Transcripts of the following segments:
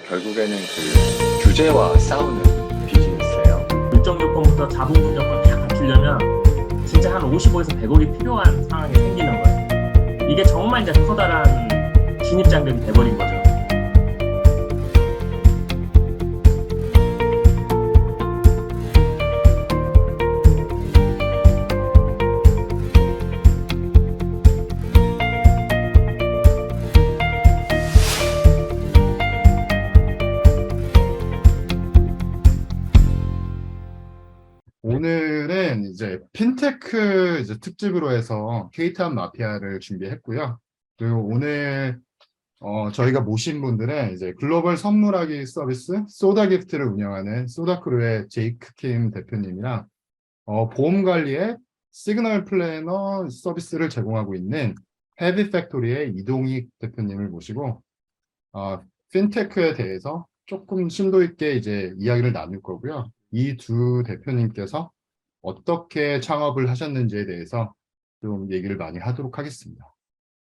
결국에는 규제와 싸우는 비즈니스예요. 일정 요건부터 자본금 요건을 다 갖추려면 진짜 한 55에서 100억이 필요한 상황이 생기는 거예요. 이게 정말 이제 커다란 진입장벽이 돼버린 거죠. 오늘은 이제 핀테크 이제 특집으로 해서 케이타운 마피아를 준비했고요. 그리고 오늘 저희가 모신 분들은 이제 글로벌 선물하기 서비스 소다 기프트를 운영하는 소다크루의 제이크 킴 대표님이랑 보험 관리의 시그널 플래너 서비스를 제공하고 있는 헤비 팩토리의 이동익 대표님을 모시고 핀테크에 대해서 조금 심도 있게 이제 이야기를 나눌 거고요. 이 두 대표님께서 어떻게 창업을 하셨는지에 대해서 좀 얘기를 많이 하도록 하겠습니다.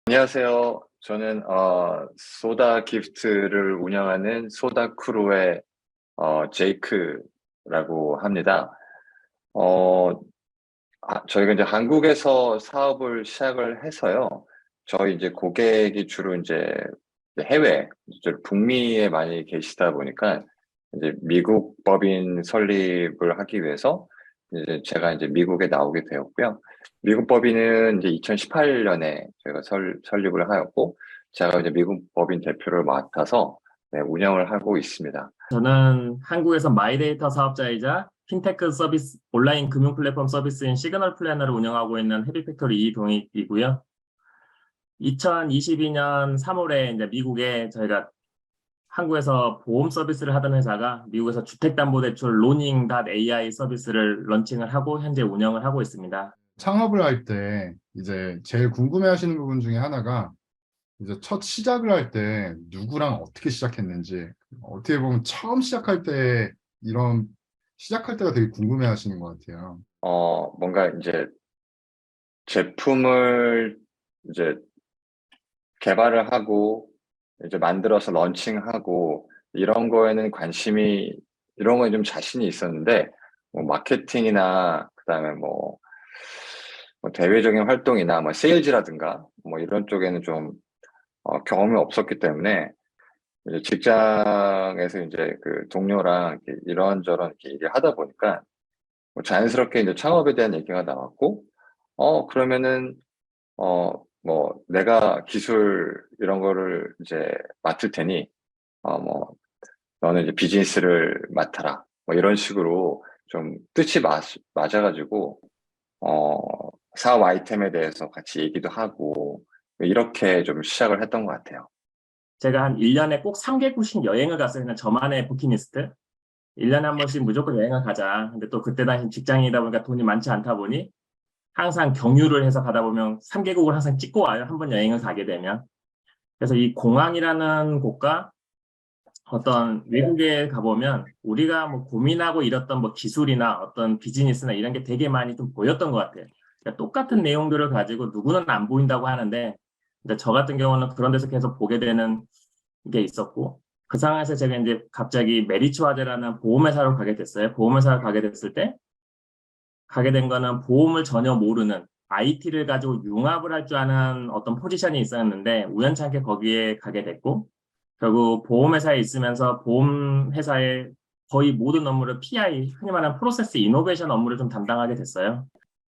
안녕하세요. 저는 소다 기프트를 운영하는 소다 크루의 제이크라고 합니다. 저희가 이제 한국에서 사업을 시작을 해서요. 저희 이제 고객이 주로 이제 해외, 북미에 많이 계시다 보니까 이제 미국 법인 설립을 하기 위해서 이제 제가 이제 미국에 나오게 되었고요. 미국 법인은 이제 2018년에 저희가 설립을 하였고, 제가 이제 미국 법인 대표를 맡아서 운영을 하고 있습니다. 저는 한국에서 마이데이터 사업자이자 핀테크 서비스, 온라인 금융 플랫폼 서비스인 시그널 플래너를 운영하고 있는 헤비팩토리 이동익이고요. 2022년 3월에 이제 미국에 저희가 한국에서 보험 서비스를 하던 회사가 미국에서 주택담보대출 로닝.ai 서비스를 런칭을 하고 현재 운영을 하고 있습니다. 창업을 할 때 이제 제일 궁금해하시는 부분 중에 하나가 이제 첫 시작을 할 때 누구랑 어떻게 시작했는지, 어떻게 보면 처음 시작할 때 시작할 때가 되게 궁금해하시는 것 같아요. 뭔가 이제 제품을 이제 개발을 하고 이제 만들어서 런칭하고 이런 거에는 이런 거에 좀 자신이 있었는데, 뭐 마케팅이나 그다음에 뭐 대외적인 활동이나 뭐 세일즈라든가 뭐 이런 쪽에는 좀 경험이 없었기 때문에 이제 직장에서 이제 동료랑 이렇게 이런저런 이렇게 얘기를 하다 보니까 뭐 자연스럽게 이제 창업에 대한 얘기가 나왔고, 그러면은 뭐 내가 기술 이런 거를 이제 맡을 테니 뭐 너는 이제 비즈니스를 맡아라, 뭐 이런 식으로 좀 뜻이 맞아가지고 사업 아이템에 대해서 같이 얘기도 하고 이렇게 좀 시작을 했던 것 같아요. 제가 한 1년에 꼭 3개국씩 여행을 갔어요. 그냥 저만의 버킷리스트. 1년에 한 번씩 무조건 여행을 가자. 근데 또 그때 당시 직장이다 보니까 돈이 많지 않다 보니 항상 경유를 해서 가다 보면 3개국을 항상 찍고 와요. 한 번 여행을 가게 되면. 그래서 이 공항이라는 곳과 어떤 외국에 가보면 우리가 뭐 고민하고 이랬던 뭐 기술이나 어떤 비즈니스나 이런 게 되게 많이 좀 보였던 것 같아요. 그러니까 똑같은 내용들을 가지고 누구는 안 보인다고 하는데, 근데 저 같은 경우는 그런 데서 계속 보게 되는 게 있었고, 그 상황에서 제가 이제 갑자기 메리츠화재라는 보험회사로 가게 됐어요. 보험회사를 가게 됐을 때, 가게 된 거는 보험을 전혀 모르는 IT를 가지고 융합을 할 줄 아는 어떤 포지션이 있었는데, 우연찮게 거기에 가게 됐고, 결국 보험회사에 있으면서 보험회사의 거의 모든 업무를 PI, 흔히 말하는 프로세스 이노베이션 업무를 좀 담당하게 됐어요.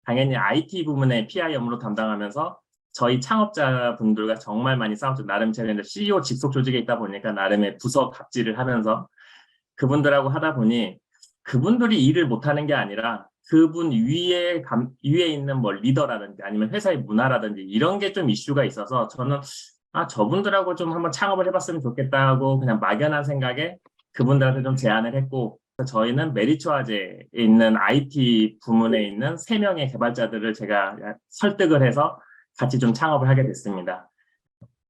당연히 IT 부문의 PI 업무로 담당하면서 저희 창업자분들과 정말 많이 싸웠죠. 나름 제가 이제 CEO 직속 조직에 있다 보니까 나름의 부서 갑질을 하면서 그분들하고 하다 보니 그분들이 일을 못하는 게 아니라 그분 위에 있는 뭐 리더라든지 아니면 회사의 문화라든지 이런 게 좀 이슈가 있어서 저는 저분들하고 좀 한번 창업을 해봤으면 좋겠다고 그냥 막연한 생각에 그분들한테 좀 제안을 했고, 저희는 메리츠화재에 있는 IT 부문에 있는 3명의 개발자들을 제가 설득을 해서 같이 좀 창업을 하게 됐습니다.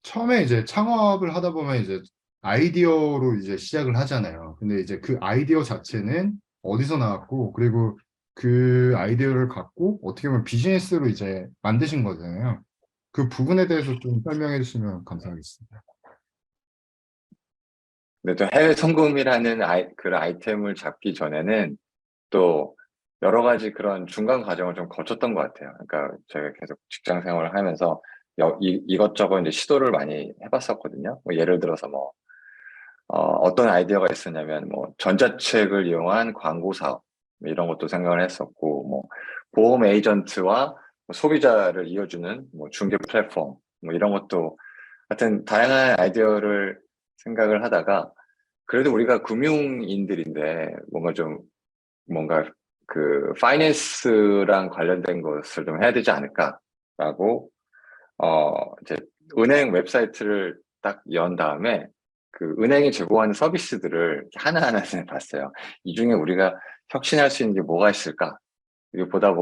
처음에 이제 창업을 하다 보면 이제 아이디어로 이제 시작을 하잖아요. 근데 이제 그 아이디어 자체는 어디서 나왔고, 그리고 그 아이디어를 갖고 어떻게 보면 비즈니스로 이제 만드신 거잖아요. 그 부분에 대해서 좀 설명해 주시면 감사하겠습니다. 근데 또 해외 송금이라는 그 아이템을 잡기 전에는 또 여러 가지 그런 중간 과정을 좀 거쳤던 것 같아요. 그러니까 제가 계속 직장 생활을 하면서 이것저것 이제 시도를 많이 해봤었거든요. 뭐 예를 들어서 뭐 어떤 아이디어가 있었냐면 뭐 전자책을 이용한 광고 사업 뭐 이런 것도 생각을 했었고 뭐 보험 에이전트와 뭐 소비자를 이어주는 뭐 중개 플랫폼 뭐 이런 것도 하여튼 다양한 아이디어를 생각을 하다가 그래도 우리가 금융인들인데 뭔가 그 파이낸스랑 관련된 것을 좀 해야 되지 않을까라고 이제 은행 웹사이트를 딱 연 다음에 그 은행이 제공하는 서비스들을 이렇게 하나하나 봤어요. 이 중에 우리가 혁신할 수 있는 게 뭐가 있을까? 이거 보다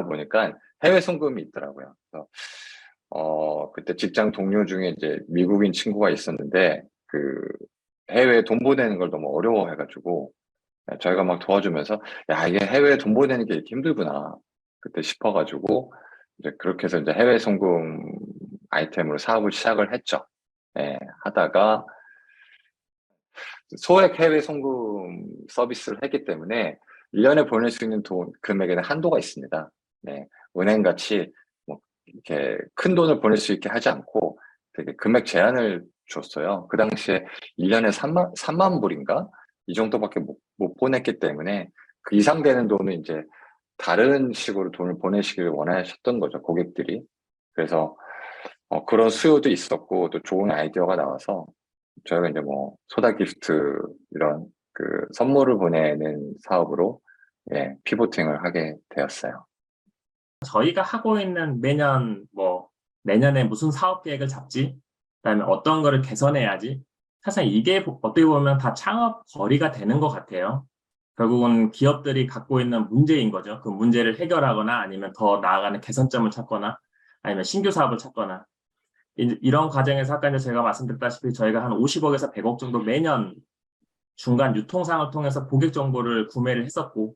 보니까 해외 송금이 있더라고요. 그래서 그때 직장 동료 중에 이제 미국인 친구가 있었는데 그 해외에 돈 보내는 걸 너무 어려워해가지고 저희가 막 도와주면서 야 이게 해외에 돈 보내는 게 이렇게 힘들구나 그때 싶어가지고 이제 그렇게 해서 이제 해외 송금 아이템으로 사업을 시작을 했죠. 예, 하다가 소액 해외 송금 서비스를 했기 때문에 1년에 보낼 수 있는 금액에는 한도가 있습니다. 네, 은행 같이 뭐 이렇게 큰 돈을 보낼 수 있게 하지 않고 되게 금액 제한을 줬어요. 그 당시에 1년에 3만 불인가? 이 정도밖에 못 보냈기 때문에 그 이상 되는 돈은 이제 다른 식으로 돈을 보내시길 원하셨던 거죠, 고객들이. 그래서 그런 수요도 있었고 또 좋은 아이디어가 나와서 저희가 이제 뭐 소다 기프트 이런 그 선물을 보내는 사업으로 예, 피보팅을 하게 되었어요. 저희가 하고 있는 매년 뭐 내년에 무슨 사업 계획을 잡지, 그다음에 어떤 거를 개선해야지. 사실 이게 어떻게 보면 다 창업 거리가 되는 것 같아요. 결국은 기업들이 갖고 있는 문제인 거죠. 그 문제를 해결하거나 아니면 더 나아가는 개선점을 찾거나 아니면 신규 사업을 찾거나 이런 과정에서 아까 이제 제가 말씀드렸다시피 저희가 한 50억에서 100억 정도 매년 중간 유통상을 통해서 고객 정보를 구매를 했었고,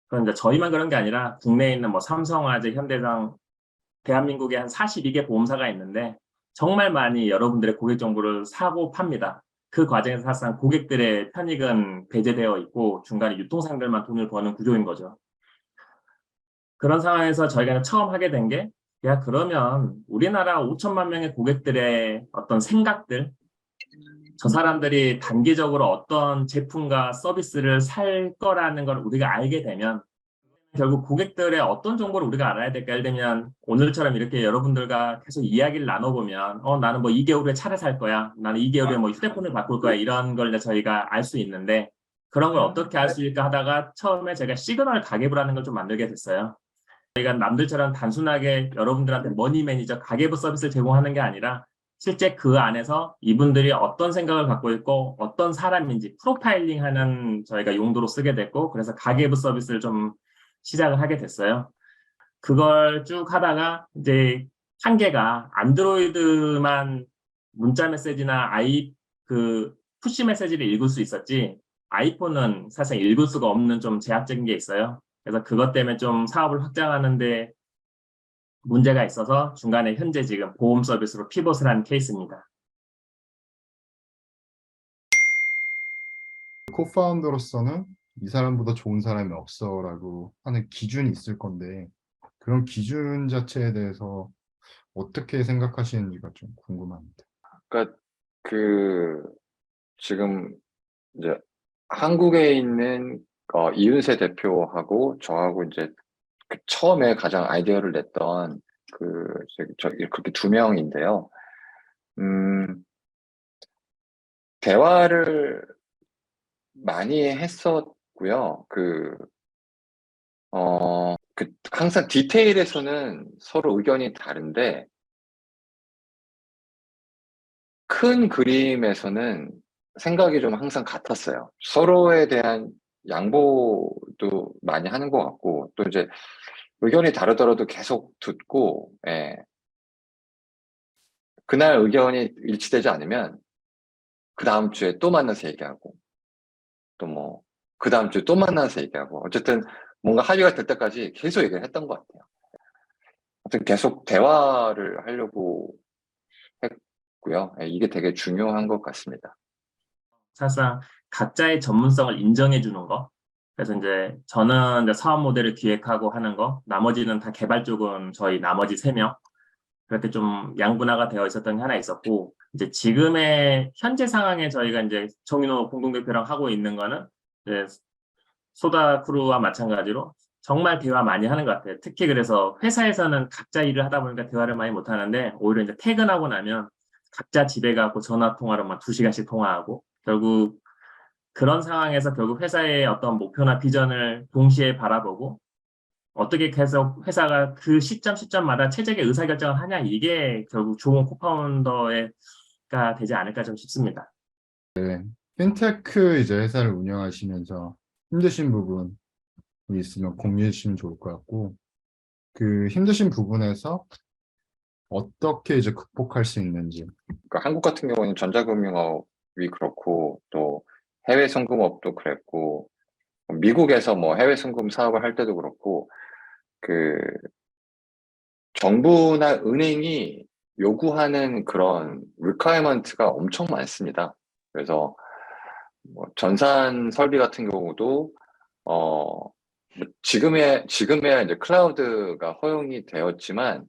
그런데 저희만 그런 게 아니라 국내에 있는 뭐 삼성화재, 현대장, 대한민국에 한 42개 보험사가 있는데 정말 많이 여러분들의 고객 정보를 사고 팝니다. 그 과정에서 사실상 고객들의 편익은 배제되어 있고 중간에 유통상들만 돈을 버는 구조인 거죠. 그런 상황에서 저희가 처음 하게 된 게, 야, 그러면 우리나라 5천만 명의 고객들의 어떤 생각들, 저 사람들이 단기적으로 어떤 제품과 서비스를 살 거라는 걸 우리가 알게 되면 결국 고객들의 어떤 정보를 우리가 알아야 될까? 예를 들면 오늘처럼 이렇게 여러분들과 계속 이야기를 나눠보면 나는 뭐 2개월 후에 차를 살 거야. 나는 2개월 후에 뭐 휴대폰을 바꿀 거야. 이런 걸 저희가 알 수 있는데 그런 걸 어떻게 알 수 있을까 하다가 처음에 제가 시그널 가계부라는 걸 좀 만들게 됐어요. 저희가 남들처럼 단순하게 여러분들한테 머니 매니저 가계부 서비스를 제공하는 게 아니라 실제 그 안에서 이분들이 어떤 생각을 갖고 있고 어떤 사람인지 프로파일링하는 저희가 용도로 쓰게 됐고 그래서 가계부 서비스를 좀 시작을 하게 됐어요. 그걸 쭉 하다가 이제 한계가 안드로이드만 문자 메시지나 그 푸시 메시지를 읽을 수 있었지 아이폰은 사실 읽을 수가 없는 좀 제약적인 게 있어요. 그래서 그것 때문에 좀 사업을 확장하는데 문제가 있어서 중간에 현재 지금 보험 서비스로 피벗을 한 케이스입니다. 코파운더로서는 이 사람보다 좋은 사람이 없어라고 하는 기준이 있을 건데 그런 기준 자체에 대해서 어떻게 생각하시는지가 좀 궁금합니다. 그러니까 그 지금 이제 한국에 있는 이윤세 대표하고 저하고 이제 그 처음에 가장 아이디어를 냈던 그렇게 두 명인데요. 음, 대화를 많이 했었고요. 항상 디테일에서는 서로 의견이 다른데, 큰 그림에서는 생각이 좀 항상 같았어요. 서로에 대한 양보도 많이 하는 것 같고, 또 이제 의견이 다르더라도 계속 듣고, 예. 그날 의견이 일치되지 않으면, 그 다음 주에 또 만나서 얘기하고, 또 뭐, 그 다음 주에 또 만나서 얘기하고, 어쨌든 뭔가 합의가 될 때까지 계속 얘기를 했던 것 같아요. 하여튼 계속 대화를 하려고 했고요. 예, 이게 되게 중요한 것 같습니다. 사실상 각자의 전문성을 인정해 주는 거. 그래서 이제 저는 이제 사업 모델을 기획하고 하는 거, 나머지는 다 개발 쪽은 저희 나머지 3명. 그렇게 좀 양분화가 되어 있었던 게 하나 있었고, 이제 지금의 현재 상황에 저희가 이제 정인호 공동대표랑 하고 있는 거는 이제 소다 크루와 마찬가지로 정말 대화 많이 하는 것 같아요. 특히 그래서 회사에서는 각자 일을 하다 보니까 대화를 많이 못 하는데, 오히려 이제 퇴근하고 나면 각자 집에 가고 전화 통화로만 2시간씩 통화하고, 결국 그런 상황에서 결국 회사의 어떤 목표나 비전을 동시에 바라보고, 어떻게 계속 회사가 그 시점마다 최적의 의사결정을 하냐, 이게 결국 좋은 코파운더가 되지 않을까 좀 싶습니다. 핀테크 이제 회사를 운영하시면서 힘드신 부분이 있으면 공유해 주시면 좋을 것 같고, 그 힘드신 부분에서 어떻게 이제 극복할 수 있는지. 그러니까 한국 같은 경우는 전자금융업이 그렇고 또 해외 송금업도 그랬고 미국에서 뭐 해외 송금 사업을 할 때도 그렇고 그 정부나 은행이 요구하는 그런 리퀘어먼트가 엄청 많습니다. 그래서 뭐 전산 설비 같은 경우도 지금에야 이제 클라우드가 허용이 되었지만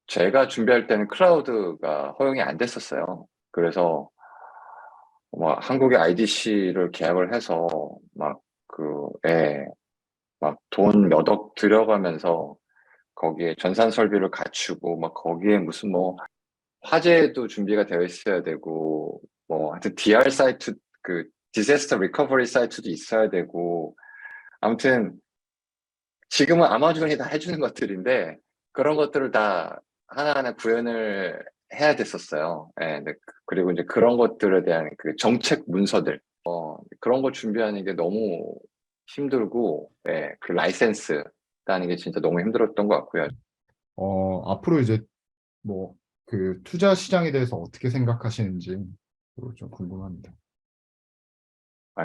제가 준비할 때는 클라우드가 허용이 안 됐었어요. 그래서 한국의 IDC를 계약을 해서 막 돈 몇 억 들여가면서 거기에 전산 설비를 갖추고 막 거기에 무슨 뭐 화재도 준비가 되어 있어야 되고 뭐 하여튼 DR 사이트 그 디자스터 리커버리 사이트도 있어야 되고 아무튼 지금은 아마존이 다 해주는 것들인데 그런 것들을 다 하나하나 구현을 해야 됐었어요. 예, 그리고 이제 그런 것들에 대한 그 정책 문서들 그런 거 준비하는 게 너무 힘들고 그 라이센스 따는 게 진짜 너무 힘들었던 것 같고요. 앞으로 이제 뭐 그 투자 시장에 대해서 어떻게 생각하시는지 좀 궁금합니다.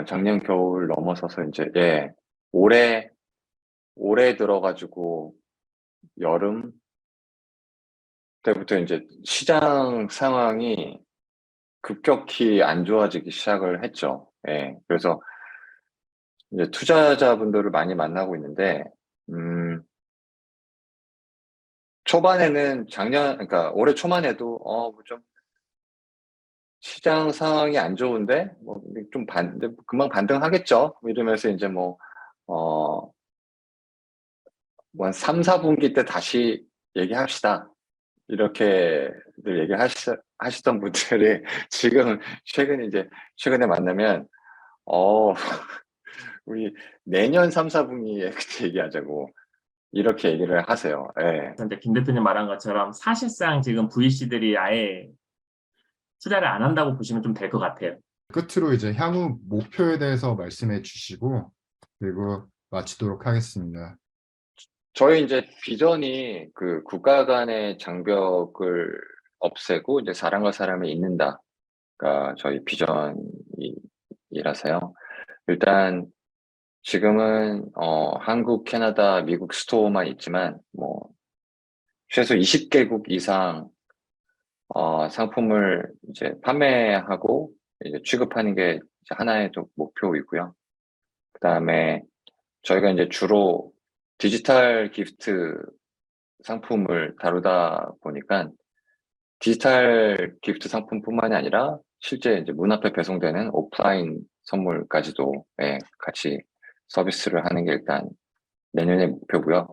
작년 겨울 넘어서서 이제 올해 들어가지고 여름 때부터 이제 시장 상황이 급격히 안 좋아지기 시작을 했죠. 예, 그래서 이제 투자자분들을 많이 만나고 있는데, 초반에는 그러니까 올해 초만 해도, 좀 시장 상황이 안 좋은데, 금방 반등하겠죠? 이러면서 이제 한 3, 4분기 때 다시 얘기합시다. 이렇게들 하시던 분들이 지금 최근에 만나면, 우리 내년 3, 4분기에 그때 얘기하자고 이렇게 얘기를 하세요. 예. 근데 김 대표님 말한 것처럼 사실상 지금 VC들이 아예 투자를 안 한다고 보시면 좀 될 것 같아요. 끝으로 이제 향후 목표에 대해서 말씀해 주시고 그리고 마치도록 하겠습니다. 저희 이제 비전이 그 국가 간의 장벽을 없애고 이제 사람과 사람이 잇는다가 저희 비전이라서요. 일단 지금은 한국, 캐나다, 미국 스토어만 있지만 최소 20개국 이상 상품을 이제 판매하고 이제 취급하는 게 이제 하나의 또 목표이고요. 그다음에 저희가 이제 주로 디지털 기프트 상품을 다루다 보니까 디지털 기프트 상품뿐만이 아니라 실제 이제 문 앞에 배송되는 오프라인 선물까지도 같이 서비스를 하는 게 일단 내년의 목표고요.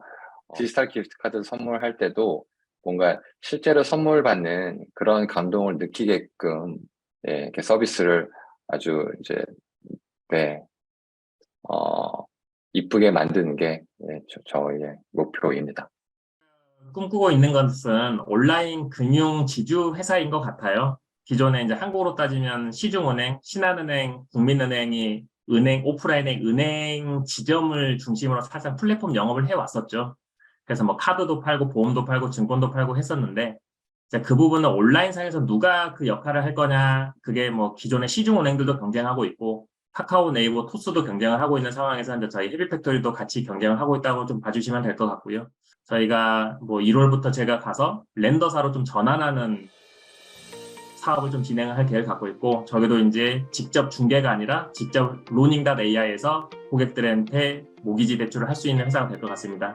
디지털 기프트 카드 선물할 때도 뭔가 실제로 선물 받는 그런 감동을 느끼게끔 이렇게 서비스를 아주 이제 이쁘게 만드는 게 저희의 목표입니다. 꿈꾸고 있는 것은 온라인 금융 지주 회사인 것 같아요. 기존에 이제 한국으로 따지면 시중은행, 신한은행, 국민은행이 오프라인의 은행 지점을 중심으로 사실 플랫폼 영업을 해왔었죠. 그래서 뭐 카드도 팔고 보험도 팔고 증권도 팔고 했었는데 이제 그 부분은 온라인상에서 누가 그 역할을 할 거냐, 그게 뭐 기존의 시중은행들도 경쟁하고 있고 카카오, 네이버, 토스도 경쟁을 하고 있는 상황에서 이제 저희 헤비팩토리도 같이 경쟁을 하고 있다고 좀 봐주시면 될 것 같고요. 저희가 뭐 1월부터 제가 가서 렌더사로 좀 전환하는 사업을 좀 진행을 할 계획을 갖고 있고, 저희도 이제 직접 중개가 아니라 직접 로닝.ai에서 고객들한테 모기지 대출을 할 수 있는 회사가 될 것 같습니다.